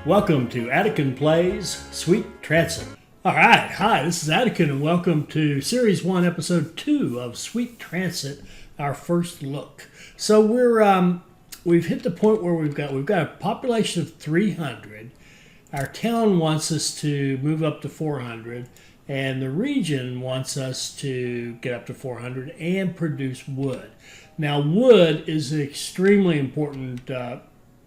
Welcome to Attican Plays Sweet Transit. Alright, hi, this is Attican and welcome to Series 1, Episode 2 of Sweet Transit, our first look. So we've hit the point where we've got a population of 300. Our town wants us to move up to 400, and the region wants us to get up to 400 and produce wood. Now, wood is an extremely important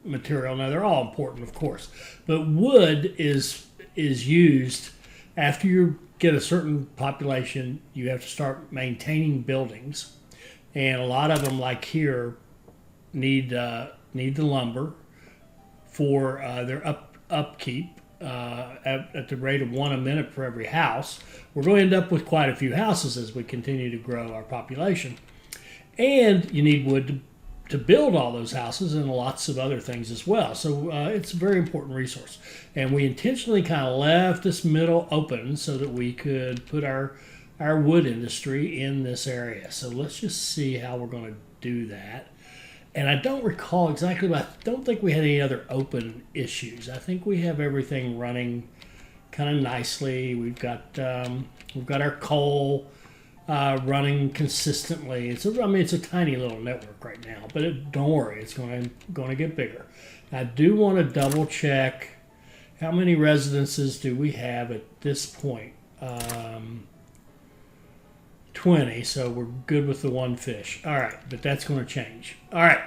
material. Now, they're all important, of course, but wood is used after you get a certain population. You have to start maintaining buildings, and a lot of them, like here, need the lumber for their upkeep at the rate of 1 a minute for every house. We're going to end up with quite a few houses as we continue to grow our population, and you need wood to build all those houses and lots of other things as well. So it's a very important resource. And we intentionally kind of left this middle open so that we could put our wood industry in this area. So let's just see how we're going to do that. And I don't recall exactly, but I don't think we had any other open issues. I think we have everything running kind of nicely. We've got our coal running consistently. It's a tiny little network right now, but don't worry, it's going to get bigger. I do want to double check how many residences do we have at this point. 20, so we're good with the one fish. All right, but that's going to change. All right,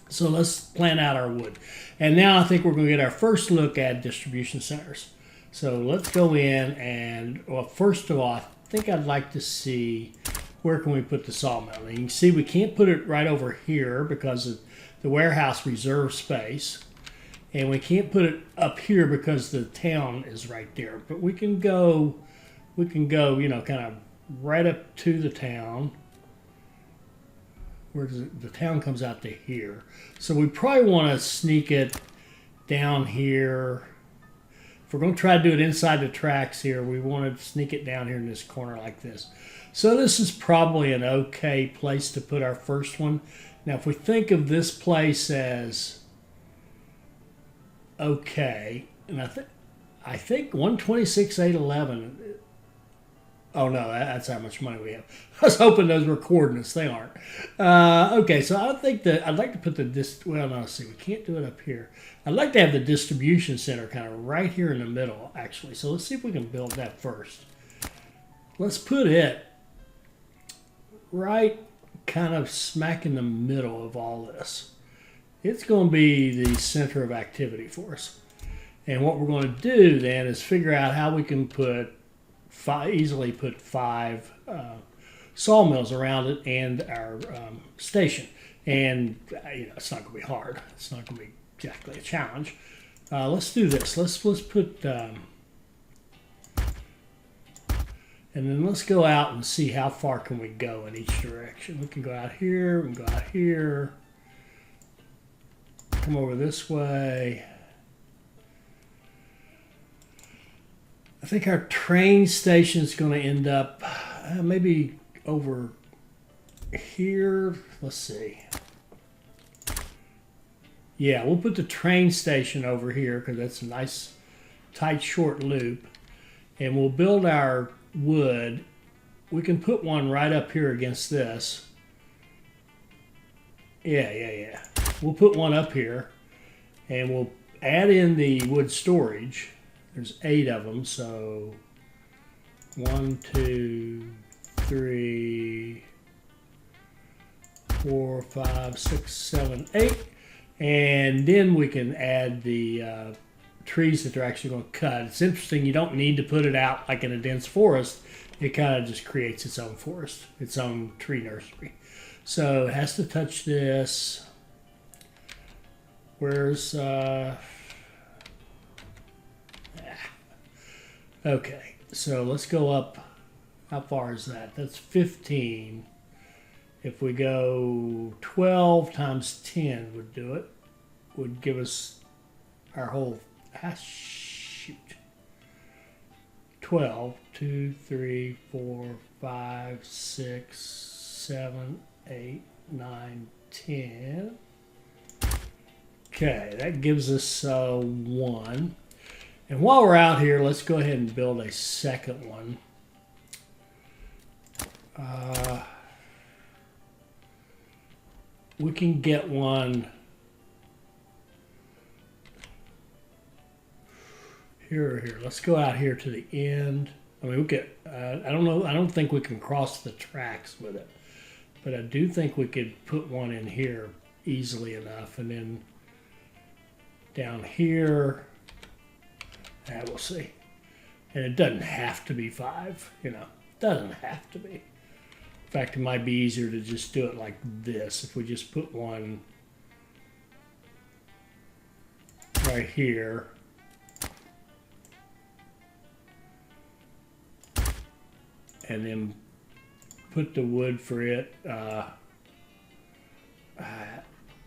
so let's plan out our wood. And now I think we're going to get our first look at distribution centers. So let's go in and, well, first of all, I think I'd like to see where can we put the sawmill. And you can see we can't put it right over here because of the warehouse reserve space, and we can't put it up here because the town is right there. But we can go, kind of right up to the town. Where the town comes out to here. So we probably want to sneak it down here. If we're going to try to do it inside the tracks here, we want to sneak it down here in this corner like this. So this is probably an okay place to put our first one. Now, if we think of this place as okay, and I think 126,811. Oh no, that's how much money we have. I was hoping those were coordinates. They aren't. Okay, so I think that I'd like to put well, no, see, we can't do it up here. I'd like to have the distribution center kind of right here in the middle, actually. So let's see if we can build that first. Let's put it right kind of smack in the middle of all this. It's going to be the center of activity for us. And what we're going to do then is figure out how we can easily put 5 sawmills around it and our station. And it's not going to be hard. It's not going to be exactly a challenge. Let's do this. Let's put and then let's go out and see how far can we go in each direction. We can go out here. We can go out here. Come over this way. I think our train station is going to end up maybe over here. Let's see. Yeah, we'll put the train station over here because that's a nice, tight, short loop. And we'll build our wood. We can put one right up here against this. Yeah. We'll put one up here. And we'll add in the wood storage. There's 8 of them, so 1, 2, 3, 4, 5, 6, 7, 8. And then we can add the trees that they're actually going to cut. It's interesting, you don't need to put it out like in a dense forest. It kind of just creates its own forest, its own tree nursery. So it has to touch this. Where's... Okay, so let's go up. How far is that? That's 15. If we go 12 times 10 would do it. Would give us our whole... shoot. 12, 2, 3, 4, 5, 6, 7, 8, 9, 10. Okay, that gives us 1. And while we're out here, let's go ahead and build a second one. We can get one here or here. Let's go out here to the end. I mean, we could, I don't know, I don't think we can cross the tracks with it, but I do think we could put one in here easily enough, and then down here, we'll see. And it doesn't have to be 5, you know, doesn't have to be. In fact, it might be easier to just do it like this. If we just put one right here. And then put the wood for it. And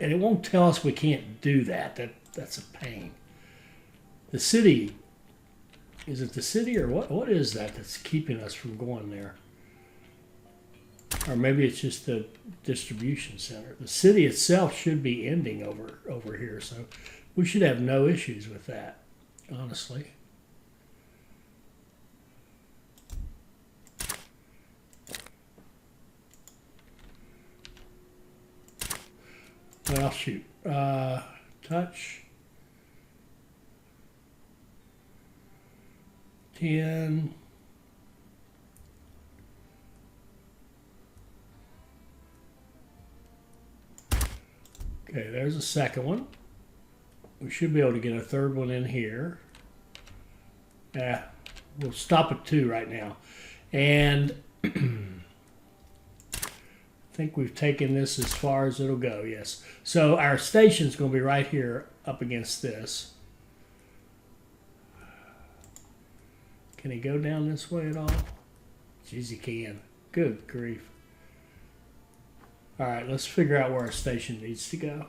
it won't tell us we can't do that. That's a pain. The city, is it the city or what? What is that that's keeping us from going there? Or maybe it's just the distribution center. The city itself should be ending over here, so we should have no issues with that, honestly. Well, shoot. Touch. 10. Okay, there's a second one. We should be able to get a third one in here. We'll stop at 2 right now. And I think we've taken this as far as it'll go, yes. So our station's going to be right here up against this. Can he go down this way at all? Jeez, he can. Good grief. All right, let's figure out where our station needs to go.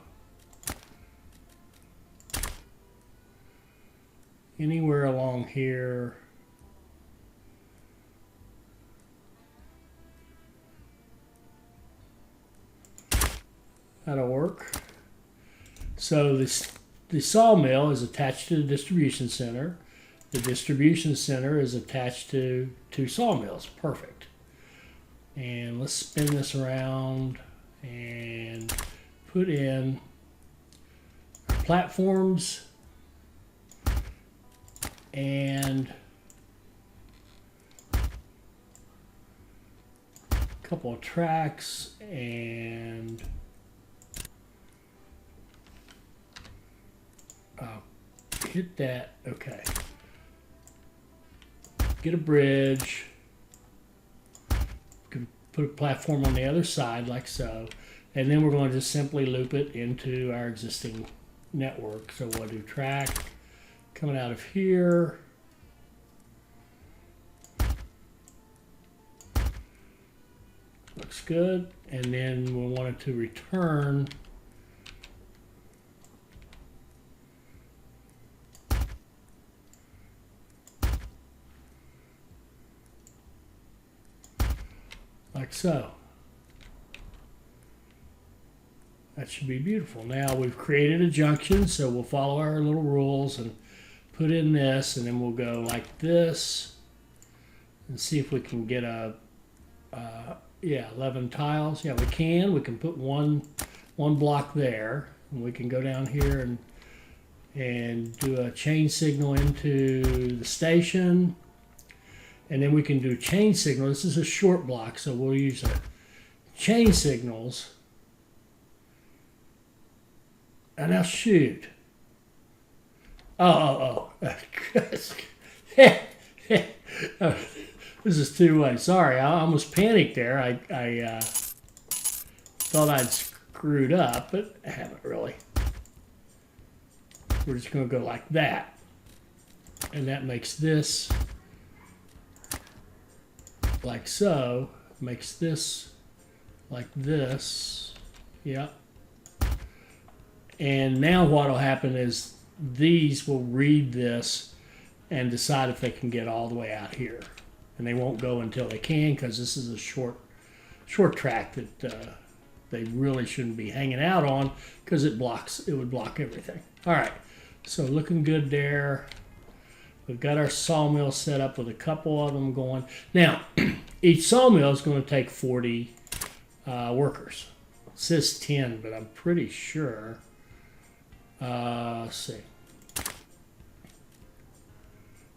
Anywhere along here. That'll work. So the sawmill is attached to the distribution center. The distribution center is attached to 2 sawmills. Perfect. And let's spin this around and put in platforms and a couple of tracks and hit that. Okay. Get a bridge. Put a platform on the other side like so. And then we're going to just simply loop it into our existing network. So we'll do track coming out of here. Looks good. And then we'll want it to return like so. That should be beautiful. Now we've created a junction, so we'll follow our little rules and put in this, and then we'll go like this and see if we can get a, yeah, 11 tiles. Yeah, we can. We can put one block there, and we can go down here and do a chain signal into the station. And then we can do chain signal. This is a short block, so we'll use a chain signals. And now shoot. This is two-way. Sorry, I almost panicked there. I thought I'd screwed up, but I haven't really. We're just going to go like that. And that makes this like so, makes this like this. Yep. And now what will happen is these will read this and decide if they can get all the way out here. And they won't go until they can, because this is a short track that they really shouldn't be hanging out on because it would block everything. All right, so looking good there. We've got our sawmill set up with a couple of them going. Now, each sawmill is going to take 40 workers. It says 10, but I'm pretty sure. Let's see.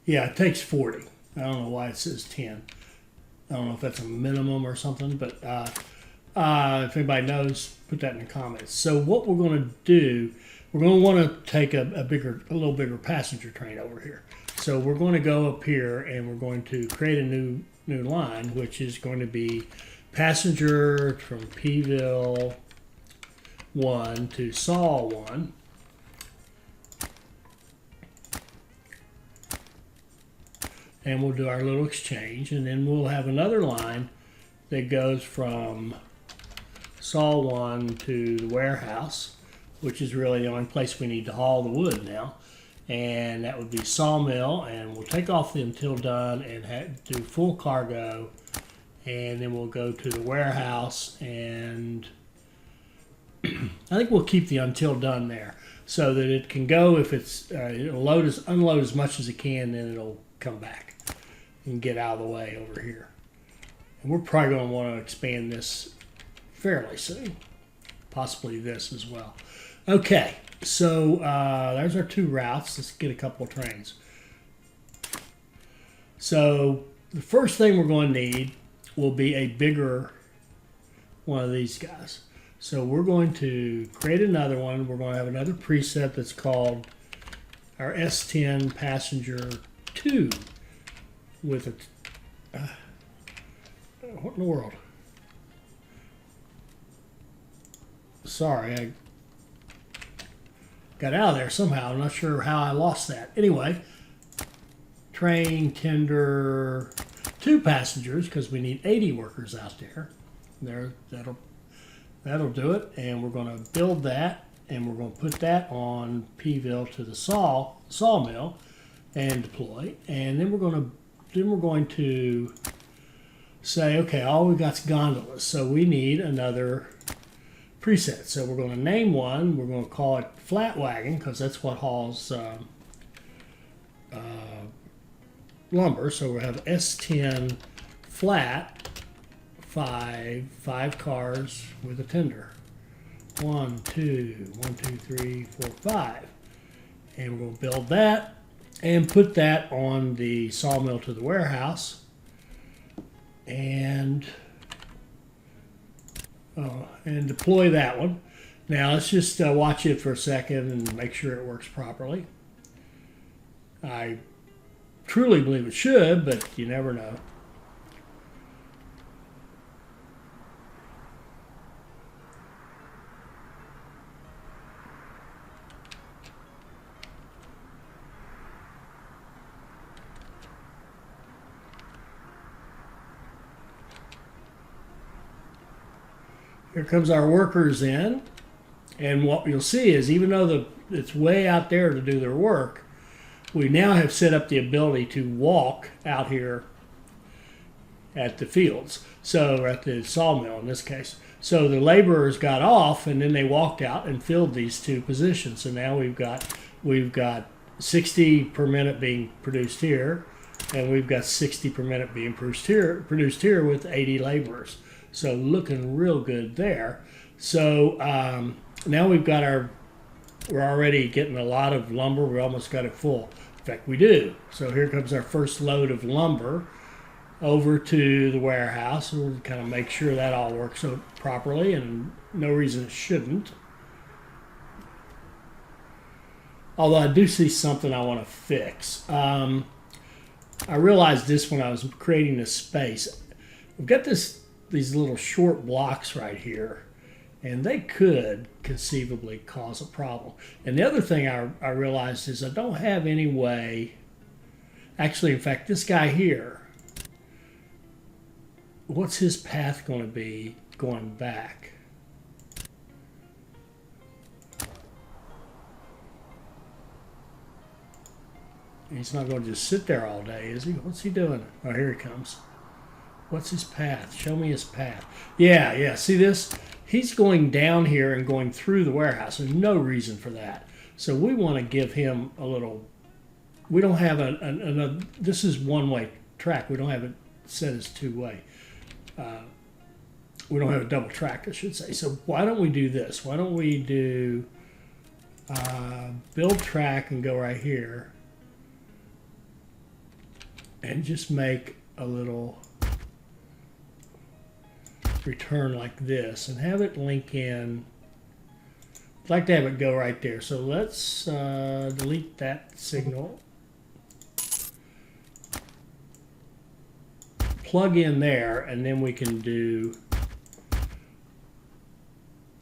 Yeah, it takes 40. I don't know why it says 10. I don't know if that's a minimum or something, but if anybody knows, put that in the comments. So what we're going to do, we're going to want to take a little bigger passenger train over here. So we're going to go up here and we're going to create a new line, which is going to be passenger from Pville 1 to Saw 1. And we'll do our little exchange, and then we'll have another line that goes from Saw 1 to the warehouse, which is really the only place we need to haul the wood now. And that would be sawmill, and we'll take off the until done and do full cargo, and then we'll go to the warehouse, and I think we'll keep the until done there so that it can go. If it's it'll unload as much as it can, then it'll come back and get out of the way over here. And we're probably going to want to expand this fairly soon, possibly this as well. Okay, so there's our two routes. Let's get a couple of trains. So the first thing we're going to need will be a bigger one of these guys. So we're going to create another one. We're going to have another preset that's called our S10 Passenger 2 with a what in the world? Sorry, I got out of there somehow. I'm not sure how I lost that. Anyway, train tender 2 passengers because we need 80 workers out there. That'll do it, and we're going to build that, and we're going to put that on Pville to the sawmill and deploy, and then we're going to say, okay, all we got's gondolas, so we need another preset. So we're going to name one. We're going to call it flat wagon because that's what hauls lumber. So we'll have S10 flat, five cars with a tender. 1, 2, 3, 4, 5, and we're going to build that and put that on the sawmill to the warehouse, and deploy that one. Now let's just watch it for a second and make sure it works properly. I truly believe it should, but you never know. Here comes our workers in, and what you'll see is even though it's way out there to do their work, we now have set up the ability to walk out here at the fields, so at the sawmill in this case. So the laborers got off, and then they walked out and filled these 2 positions. So now we've got 60 per minute being produced here, and we've got 60 per minute being produced here with 80 laborers. So looking real good there. So now we've got we're already getting a lot of lumber. We almost got it full. In fact, we do. So here comes our first load of lumber over to the warehouse. We'll kind of make sure that all works out properly, and no reason it shouldn't. Although I do see something I want to fix. I realized this when I was creating this space. We've got these little short blocks right here, and they could conceivably cause a problem. And the other thing I realized is I don't have any way, actually, in fact, this guy here, what's his path going to be going back? He's not going to just sit there all day, is he? What's he doing? Oh, here he comes. What's his path? Show me his path. Yeah, see this? he's going down here and going through the warehouse. There's no reason for that. So we want to give him a little, we don't have another, this is one-way track. We don't have it set as two-way. We don't have a double track, I should say. So why don't we do this? Why don't we do build track and go right here and just make a little return like this and have it link in. I'd like to have it go right there. So let's delete that signal. Plug in there, and then we can do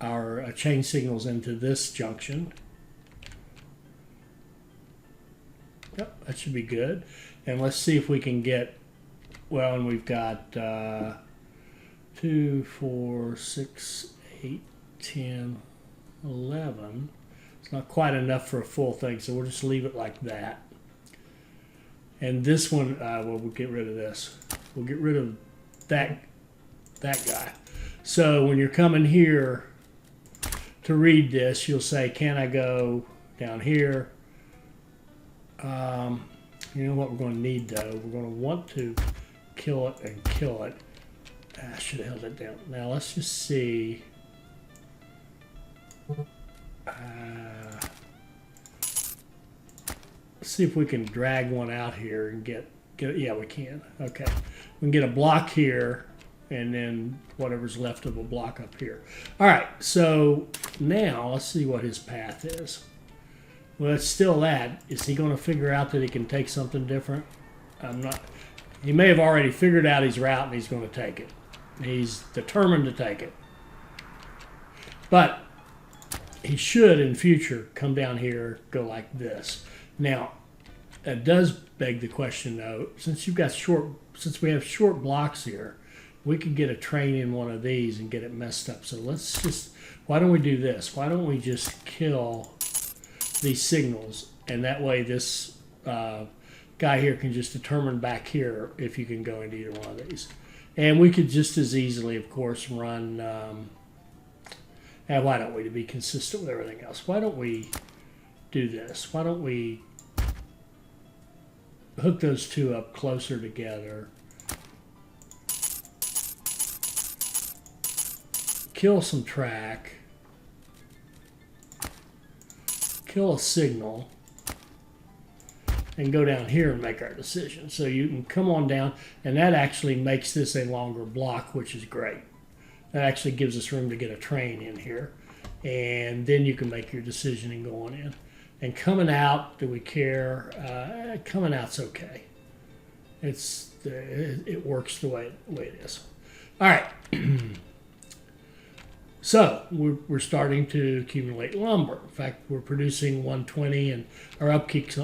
our chain signals into this junction. Yep, that should be good. And let's see if we can get, well, and we've got 2, 4, 6, 8, 10, 11. It's not quite enough for a full thing, so we'll just leave it like that. And this one, well, we'll get rid of this. We'll get rid of that guy. So when you're coming here to read this, you'll say, can I go down here? You know what we're going to need, though? We're going to want to kill it and kill it. I should have held it down. Now let's just see. Let's see if we can drag one out here and get. Yeah, we can. Okay, we can get a block here, and then whatever's left of a block up here. All right. So now let's see what his path is. Well, it's still that. Is he going to figure out that he can take something different? I'm not. He may have already figured out his route and he's going to take it. He's determined to take it. But he should, in future, come down here, go like this. Now, that does beg the question, though. Since we have short blocks here, we could get a train in one of these and get it messed up. So let's just. Why don't we do this? Why don't we just kill these signals, and that way this guy here can just determine back here if you can go into either one of these. And we could just as easily, of course, run, and why don't we, to be consistent with everything else, why don't we do this? Why don't we hook those two up closer together, kill some track, kill a signal, and go down here and make our decision. So you can come on down, and that actually makes this a longer block, which is great. That actually gives us room to get a train in here, and then you can make your decision and go on in. And coming out, do we care? Coming out's okay. It works the way it is. All right. So we're starting to accumulate lumber. In fact, we're producing 120, and our upkeep's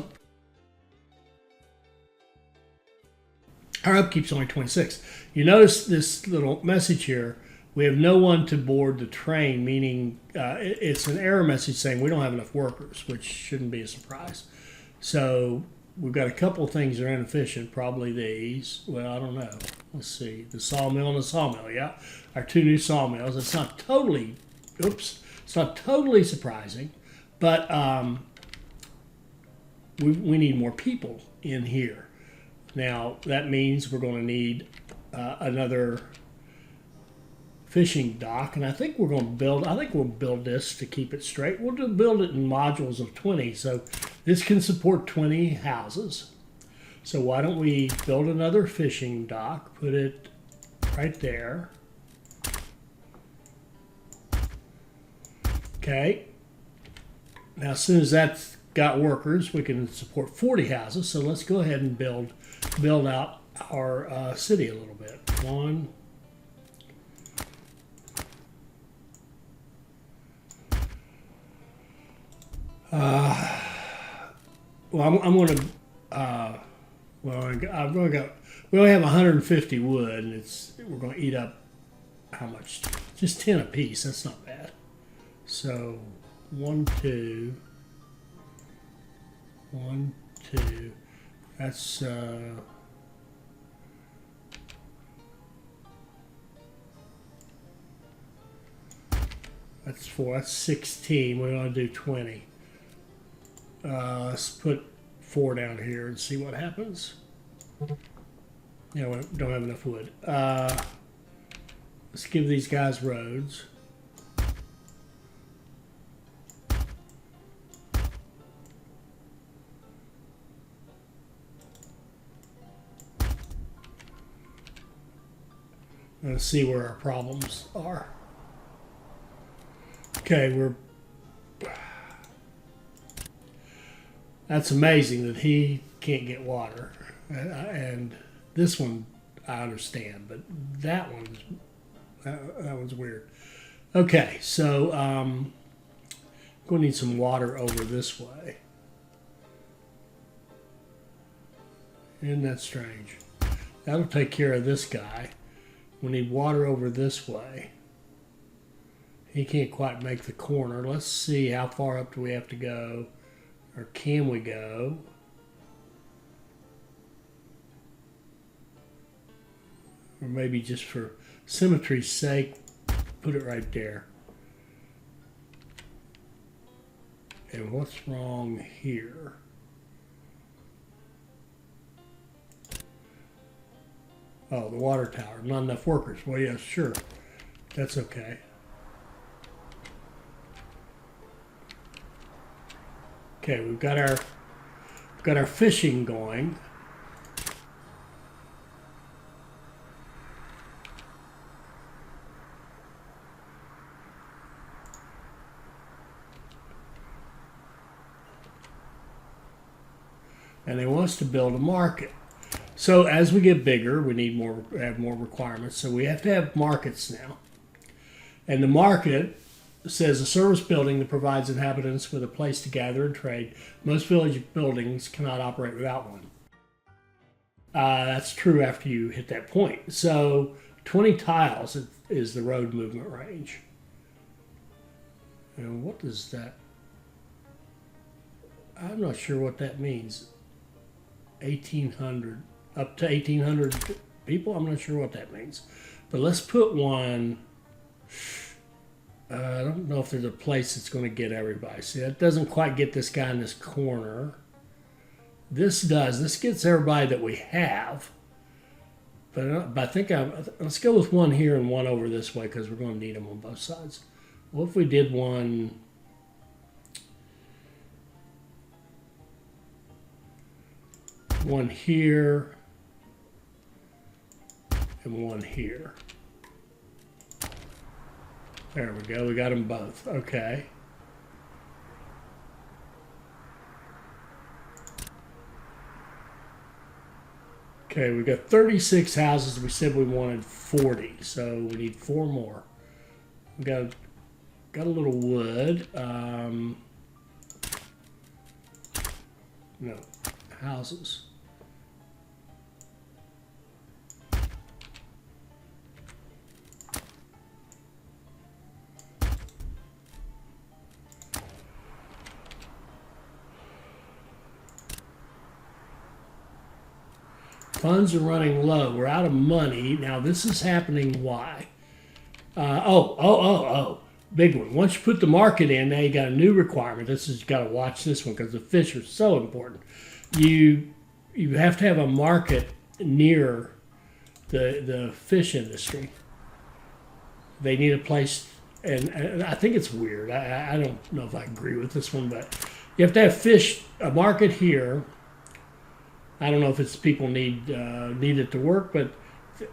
only 26. You notice this little message here. We have no one to board the train, meaning it's an error message saying we don't have enough workers, which shouldn't be a surprise. So we've got a couple of things that are inefficient, probably these. Well, I don't know. Let's see. The sawmill and the sawmill, yeah. Our two new sawmills. It's not totally surprising, but we need more people in here. Now, that means we're going to need another fishing dock, and I think we'll build this to keep it straight. We'll build it in modules of 20, so this can support 20 houses. So why don't we build another fishing dock, put it right there. Okay. Now, as soon as that's got workers, we can support 40 houses. So let's go ahead and build out our city a little bit. One. Well, I'm going to. We only have 150 wood, and we're going to eat up how much? Just 10 apiece. That's not bad. So 1, 2, 1, 2. That's That's 4. That's 16. We want to do 20. Let's put 4 down here and see what happens. Yeah, we don't have enough wood. Let's give these guys roads. Let's see where our problems are. Okay, that's amazing that he can't get water. And this one I understand, but that one's weird. Okay, so I'm going to need some water over this way. Isn't that strange? That'll take care of this guy. We need water over this way. He can't quite make the corner. Let's see, how far up do we have to go? Or can we go? Or maybe just for symmetry's sake, put it right there. And what's wrong here? Oh, the water tower. Not enough workers. Well, yeah, sure. That's okay. Okay, we've got our fishing going. And they want us to build a market. So as we get bigger, we need have more requirements. So we have to have markets now. And the market says a service building that provides inhabitants with a place to gather and trade. Most village buildings cannot operate without one. That's true after you hit that point. So 20 tiles is the road movement range. And what does that? I'm not sure what that means. 1,800. Up to 1,800 people? I'm not sure what that means. But let's put one. I don't know if there's a place that's going to get everybody. See, that doesn't quite get this guy in this corner. This does. This gets everybody that we have. But I think let's go with one here and one over this way because we're going to need them on both sides. What if we did one? One here and one here. There we go. We got them both. Okay. Okay, we got 36 houses. We said we wanted 40, so we need 4 more. We got a little wood. No, houses. Funds are running low. We're out of money. Now, this is happening. Why? Big one. Once you put the market in, now you got a new requirement. You got to watch this one because the fish are so important. You have to have a market near the fish industry. They need a place, and I think it's weird. I don't know if I agree with this one, but you have to have a market here. I don't know if it's people need it to work, but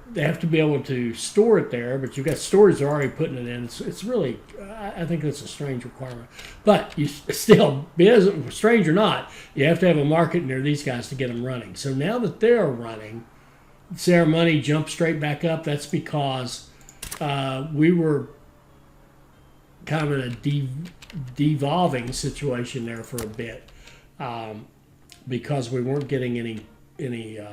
they have to be able to store it there. But you've got stores that are already putting it in. It's really, I think that's a strange requirement. But you still, be it strange or not, you have to have a market near these guys to get them running. So now that they're running, see our money jump straight back up. That's because we were kind of in a devolving situation there for a bit. Because we weren't getting any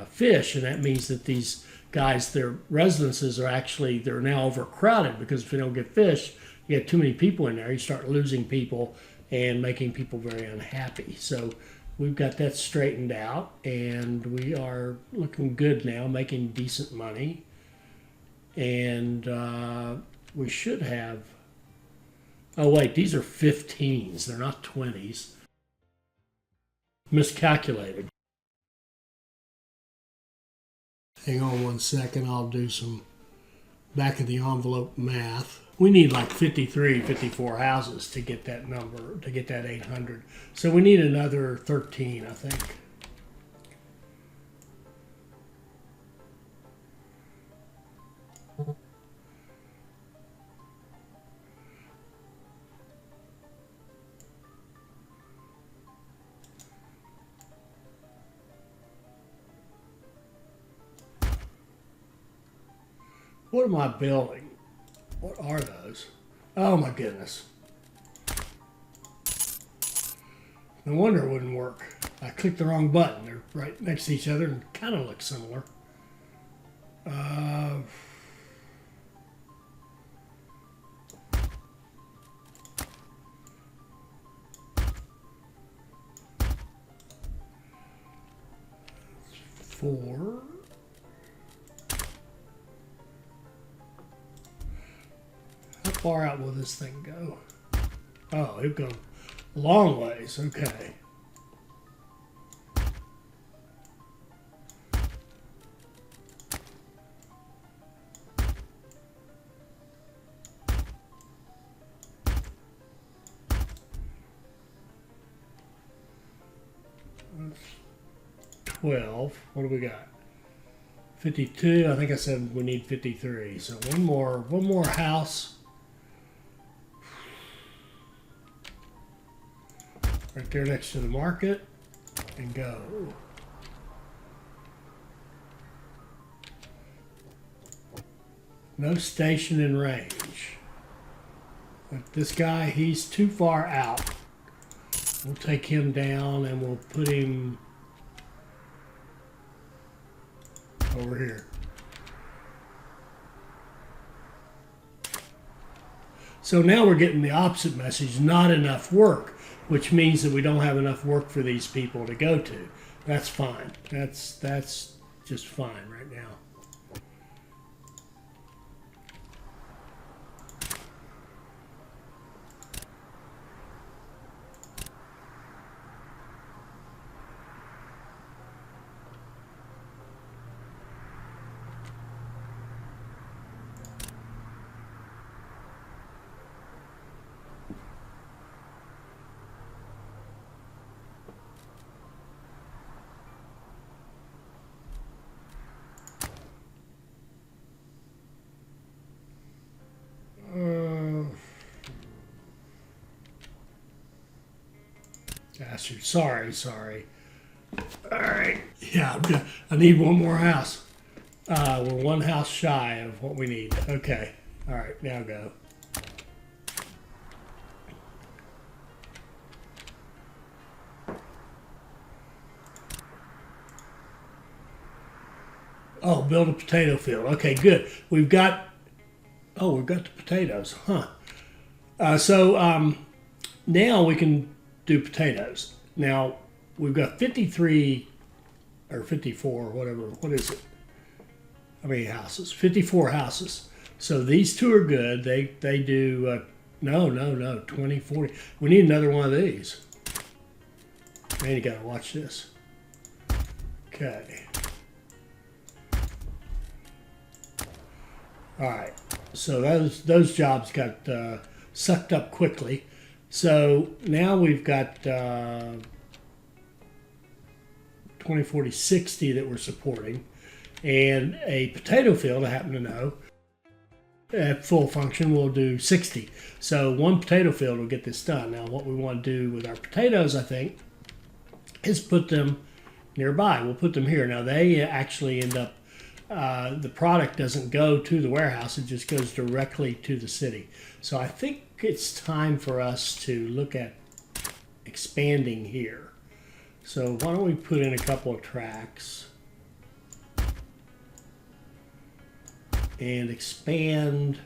fish, and that means that these guys, their residences they're now overcrowded because if you don't get fish, you get too many people in there, you start losing people and making people very unhappy. So we've got that straightened out, and we are looking good now, making decent money, and we should have. Oh wait, these are 15s. They're not 20s. Miscalculated. Hang on one second. I'll do some back of the envelope math. We need like 53, 54 houses to get that number, to get that 800. So we need another 13, I think. What am I building? What are those? Oh my goodness. No wonder it wouldn't work. I clicked the wrong button. They're right next to each other and kind of look similar. 4. How far out will this thing go? Oh, it'll go a long ways. Okay. That's 12. What do we got? 52. I think I said we need 53. So one more house. Right there next to the market, and go. No station in range. But this guy, he's too far out. We'll take him down and we'll put him over here. So now we're getting the opposite message, not enough work, which means that we don't have enough work for these people to go to. That's fine. That's just fine right now. Sorry. All right. Yeah, I need one more house. We're one house shy of what we need. Okay. All right, now go. Oh, build a potato field. Okay, good. We've got the potatoes, huh? Now we can do potatoes. Now we've got 53 or 54, whatever. What is it? How many houses? 54 houses. So these two are good. They do no 20, 40. We need another one of these. Man, you gotta watch this. Okay. All right. So those jobs got sucked up quickly. So now we've got 20, 40, 60 that we're supporting, and a potato field, I happen to know, at full function we'll do 60. So one potato field will get this done. Now what we want to do with our potatoes, I think, is put them nearby. We'll put them here. Now they actually end up, the product doesn't go to the warehouse, it just goes directly to the city. So I think it's time for us to look at expanding here. So why don't we put in a couple of tracks and expand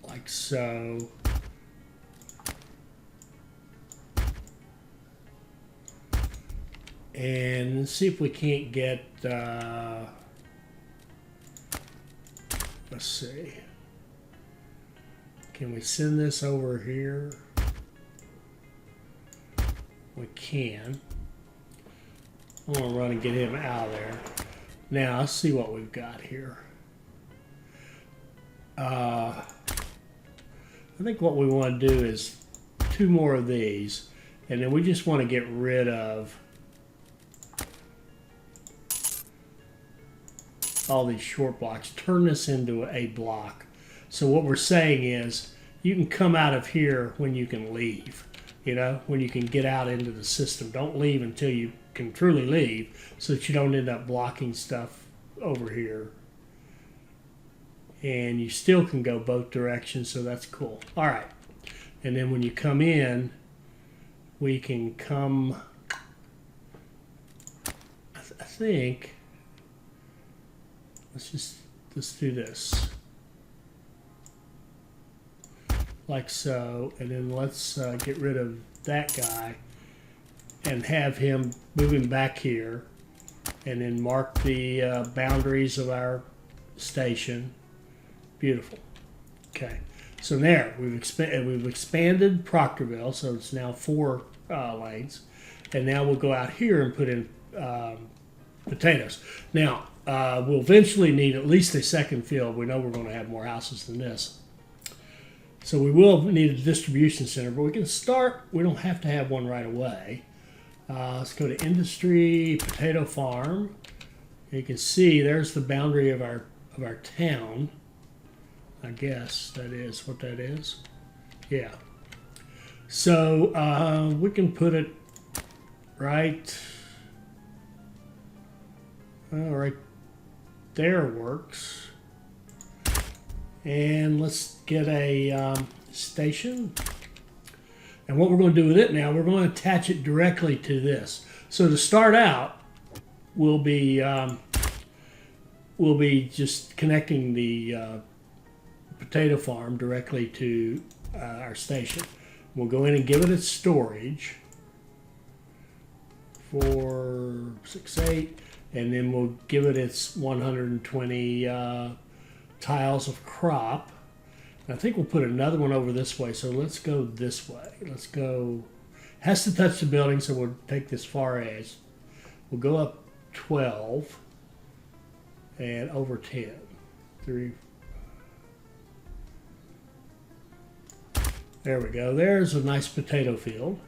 like so. And see if we can't get, let's see. Can we send this over here? We can. I'm going to run and get him out of there. Now, let's see what we've got here. I think what we want to do is 2 more of these, and then we just want to get rid of all these short blocks. Turn this into a block. So what we're saying is you can come out of here when you can leave, you know, when you can get out into the system. Don't leave until you can truly leave, so that you don't end up blocking stuff over here. And you still can go both directions, so that's cool. All right. And then when you come in, we can come, I think, let's do this. Like so. And then let's get rid of that guy and have him moving back here. And then mark the boundaries of our station. Beautiful. Okay. So there, we've expanded Proctorville, so it's now 4 lanes. And now we'll go out here and put in potatoes. Now, we'll eventually need at least a second field. We know we're going to have more houses than this. So we will need a distribution center, but we can start. We don't have to have one right away. Let's go to industry, potato farm. You can see there's the boundary of our town. I guess that is what that is. Yeah. So we can put it right there works. And let's get a station. And what we're going to do with it now, we're going to attach it directly to this. So to start out, we'll be just connecting the potato farm directly to our station. We'll go in and give it its storage. 468, and then we'll give it its 120 tiles of crop. And I think we'll put another one over this way. So let's go this way. Let's go. Has to touch the building, so we'll take this far edge. We'll go up 12 and over 10. 3. There we go. There's a nice potato field.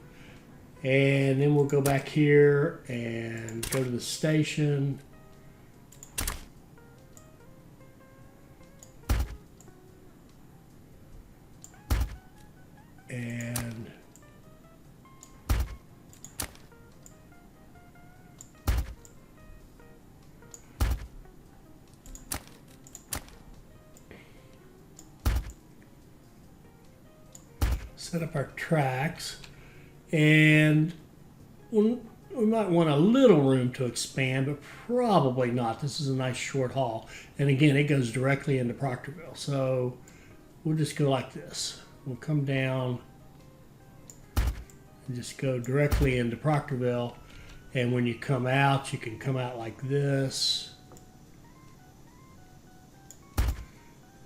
And then we'll go back here and go to the station. And set up our tracks. And we might want a little room to expand, but probably not. This is a nice short haul. And again, it goes directly into Proctorville. So we'll just go like this. We'll come down and just go directly into Proctorville. And when you come out, you can come out like this.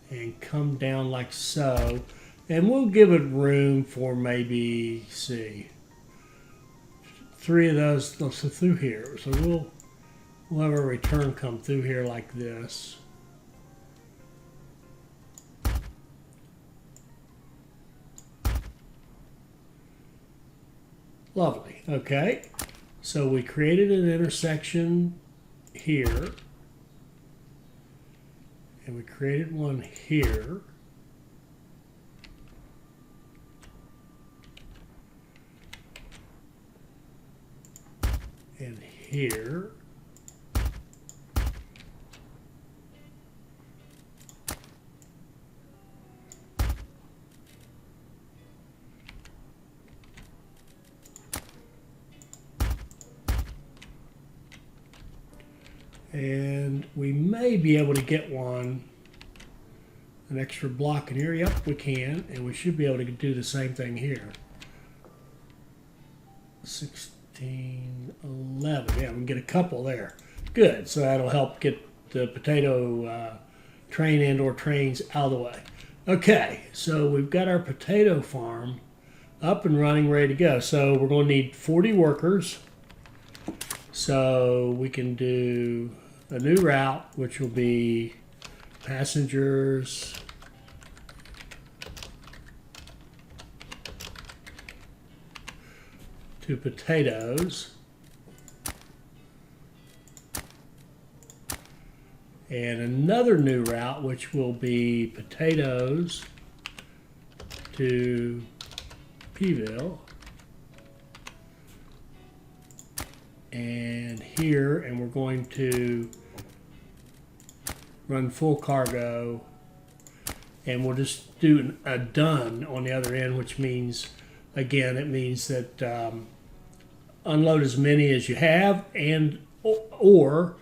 And come down like so. And we'll give it room for maybe, see, 3 of those so through here. So we'll have a return come through here like this. Lovely. Okay. So we created an intersection here. And we created one here. And here. And we may be able to get an extra block in here. Yep, we can. And we should be able to do the same thing here. 16, 11. Yeah, we can get a couple there. Good. So that'll help get the potato train and or trains out of the way. Okay, so we've got our potato farm up and running, ready to go. So we're going to need 40 workers. So we can do a new route, which will be passengers to potatoes. And another new route, which will be potatoes to Proctorville. And here, and we're going to run full cargo, and we'll just do a done on the other end, which means, again, it means that unload as many as you have, and or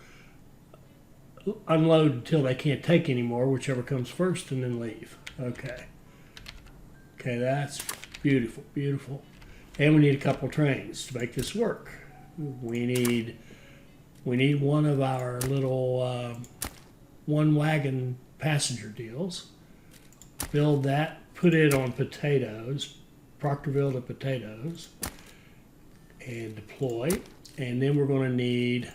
unload until they can't take anymore, whichever comes first, and then leave. Okay. Okay, that's beautiful, beautiful. And we need a couple trains to make this work. We need one of our little one wagon passenger deals. Build that, put it on potatoes, Proctorville to potatoes, and deploy. And then we're going to need,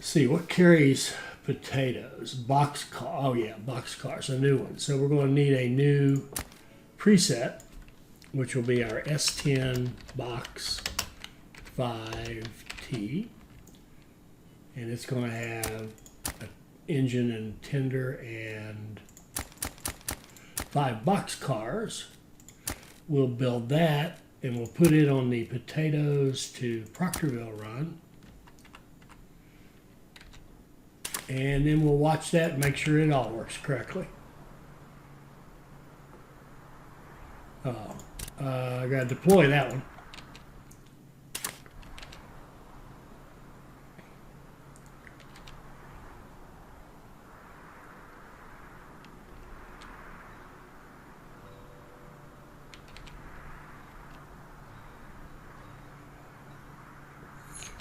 see, what carries potatoes? Boxcar. Oh yeah, boxcars, a new one. So we're going to need a new preset, which will be our S10 box 5T. And it's going to have an engine and tender and 5 boxcars. We'll build that, and we'll put it on the potatoes to Proctorville run. And then we'll watch that and make sure it all works correctly. I got to deploy that one.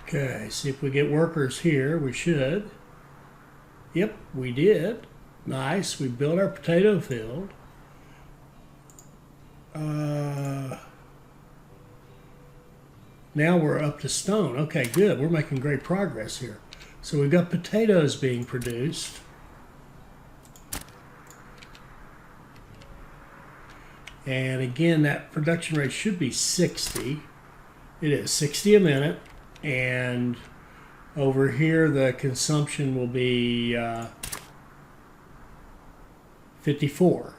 Okay, see if we get workers here. We should. Yep, we did. Nice. We built our potato field. Now we're up to stone. Okay, good. We're making great progress here. So we've got potatoes being produced. And again, that production rate should be 60. It is 60 a minute. And over here, the consumption will be 54.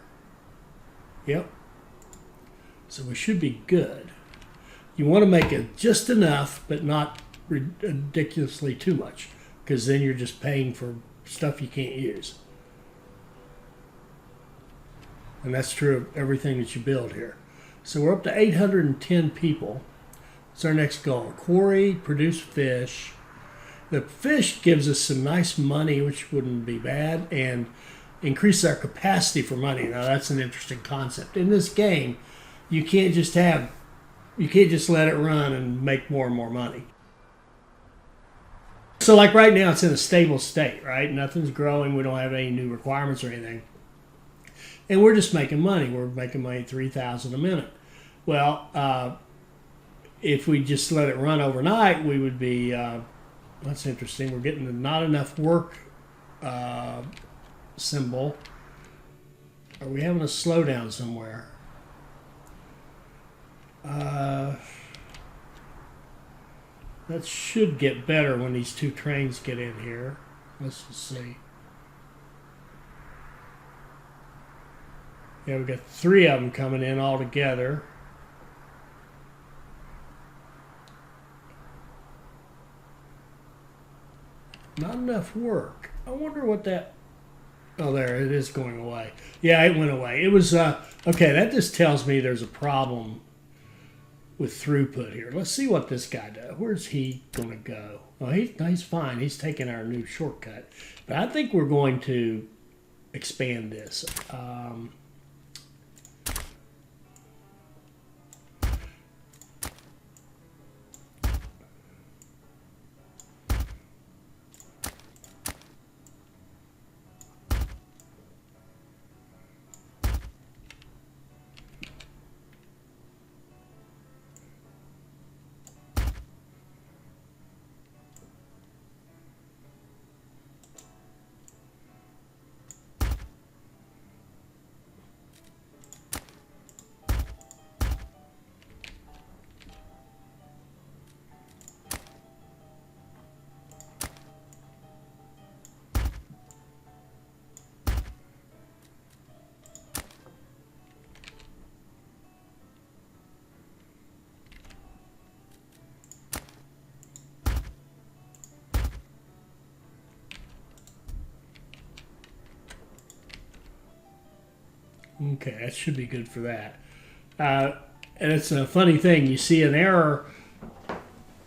Yep. So we should be good. You want to make it just enough, but not ridiculously too much, because then you're just paying for stuff you can't use. And that's true of everything that you build here. So we're up to 810 people. It's our next goal. Quarry, produce fish. The fish gives us some nice money, which wouldn't be bad, and increase our capacity for money. Now that's an interesting concept. In this game, you can't just let it run and make more and more money. So like right now, it's in a stable state, right? Nothing's growing. We don't have any new requirements or anything. And we're just making money. We're making money $3,000 a minute. Well, if we just let it run overnight, we would be, that's interesting. We're getting the not enough work symbol. Are we having a slowdown somewhere? That should get better when these two trains get in here. Let's just see. Yeah, we've got 3 of them coming in all together. Not enough work. I wonder what that... Oh, there, it is going away. Yeah, it went away. It was... okay, that just tells me there's a problem with throughput here. Let's see what this guy does. Where's he going to go? Oh, he's fine. He's taking our new shortcut. But I think we're going to expand this. Okay, that should be good for that. And it's a funny thing. You see an error,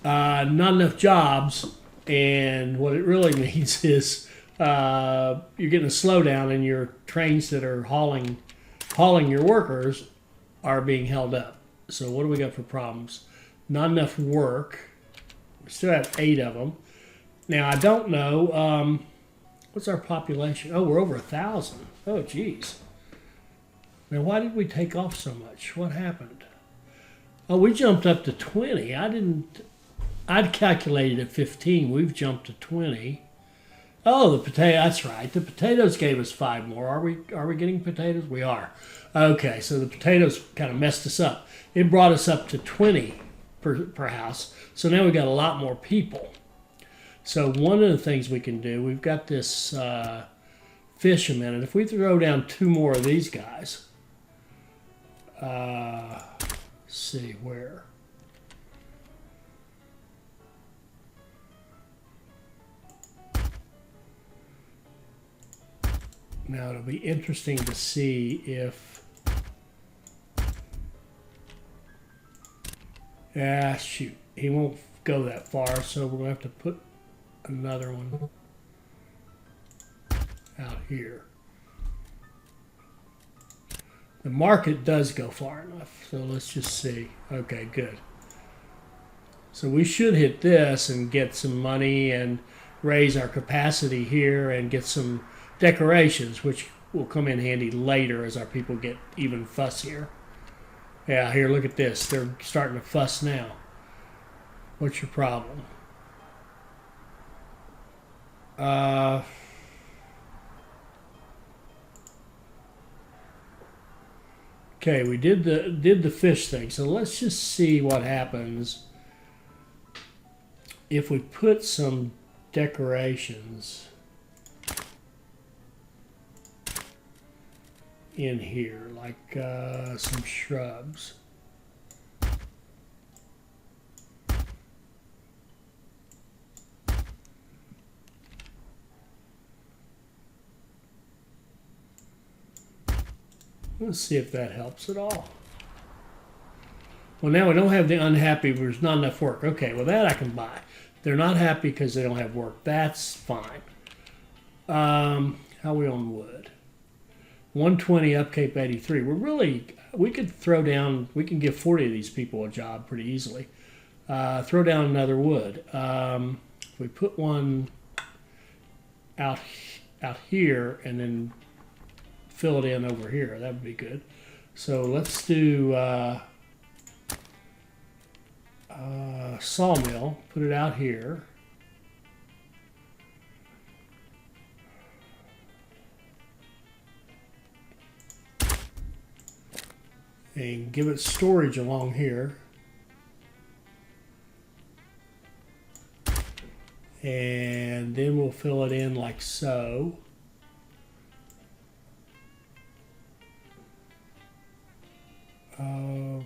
not enough jobs, and what it really means is you're getting a slowdown, and your trains that are hauling your workers are being held up. So what do we got for problems? Not enough work. We still have 8 of them. Now I don't know what's our population. Oh, we're over 1,000. Oh, geez. Now why did we take off so much? What happened? Oh, we jumped up to 20. I'd calculated at 15. We've jumped to 20. Oh, the potato. That's right. The potatoes gave us 5 more. Are we getting potatoes? We are. Okay, so the potatoes kind of messed us up. It brought us up to 20 per house. So now we've got a lot more people. So one of the things we can do, we've got this fisherman, and if we throw down 2 more of these guys, let's see where. Now it'll be interesting to see if, shoot, he won't go that far, so we're gonna have to put another one out here. The market does go far enough, so let's just see. Okay, good. So we should hit this and get some money and raise our capacity here and get some decorations, which will come in handy later as our people get even fussier. Yeah, here, look at this. They're starting to fuss now. What's your problem? Okay, we did the fish thing. So let's just see what happens if we put some decorations in here, like some shrubs. Let's see if that helps at all. Well, now we don't have the unhappy, there's not enough work. Okay, well that I can buy. They're not happy because they don't have work. That's fine. How are we on wood? 120 up Cape 83. We could throw down, we can give 40 of these people a job pretty easily. Throw down another wood. If we put one out here and then fill it in over here, that would be good. So let's do sawmill, put it out here. And give it storage along here. And then we'll fill it in like so. Uh,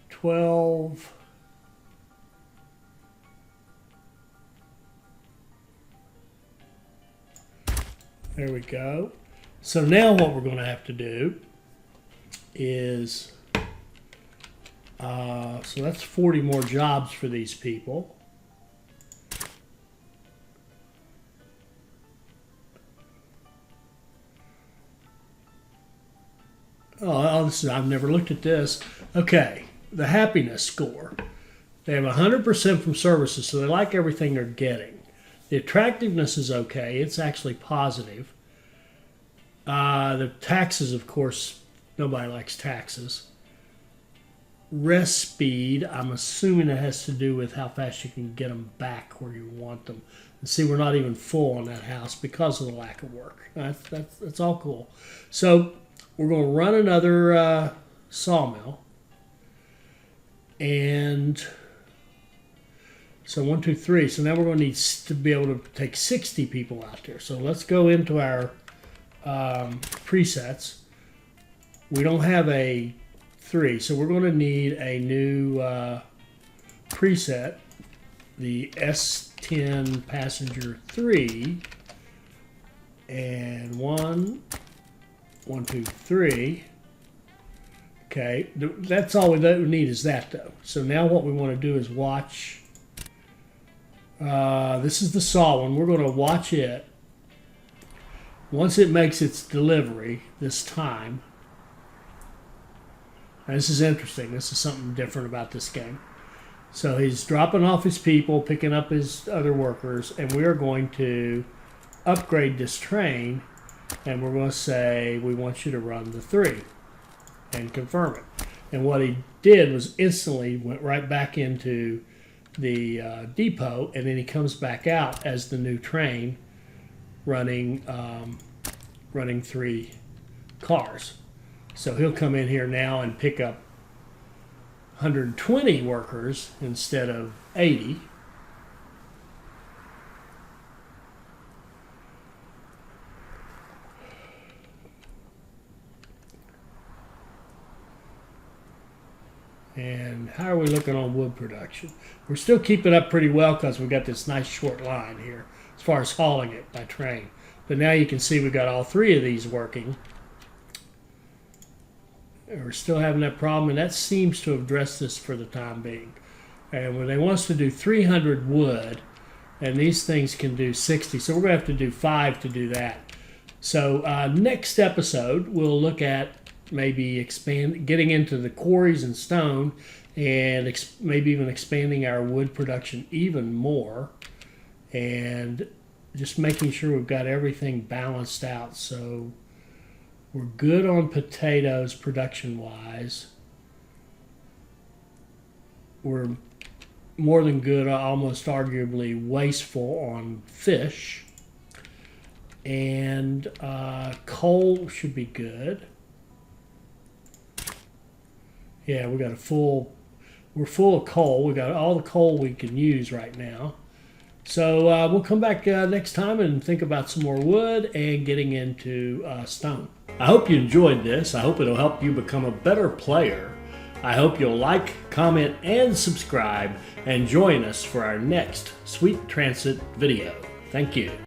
12. There we go. So now what we're going to have to do is, so that's 40 more jobs for these people. Oh, I've never looked at this. Okay, the happiness score. They have 100% from services, so they like everything they're getting. The attractiveness is okay. It's actually positive. The taxes, of course, nobody likes taxes. Rest speed, I'm assuming it has to do with how fast you can get them back where you want them. And see, we're not even full on that house because of the lack of work. That's all cool. So we're going to run another sawmill. And so 1, 2, 3. So now we're going to need to be able to take 60 people out there. So let's go into our presets. We don't have a 3, so we're going to need a new preset, the S10 passenger 3, and 1, 1, 2, 3. Okay, that's all we need is that though. So now what we want to do is watch. This is the saw one. We're going to watch it. Once it makes its delivery this time. Now this is interesting. This is something different about this game. So he's dropping off his people, picking up his other workers, and we are going to upgrade this train, and we're going to say we want you to run the 3 and confirm it. And what he did was instantly went right back into the depot, and then he comes back out as the new train running 3 cars. So he'll come in here now and pick up 120 workers instead of 80. And how are we looking on wood production? We're still keeping up pretty well because we've got this nice short line here as far as hauling it by train. But now you can see we've got all 3 of these working. We're still having that problem, and that seems to have addressed this for the time being. And when they want us to do 300 wood, and these things can do 60, so we're going to have to do 5 to do that. So next episode, we'll look at maybe getting into the quarries and stone, and maybe even expanding our wood production even more, and just making sure we've got everything balanced out. So we're good on potatoes production-wise. We're more than good, almost arguably wasteful on fish. And coal should be good. Yeah, we're full of coal. We got all the coal we can use right now. So we'll come back next time and think about some more wood and getting into stone. I hope you enjoyed this. I hope it'll help you become a better player. I hope you'll like, comment, and subscribe, and join us for our next Sweet Transit video. Thank you.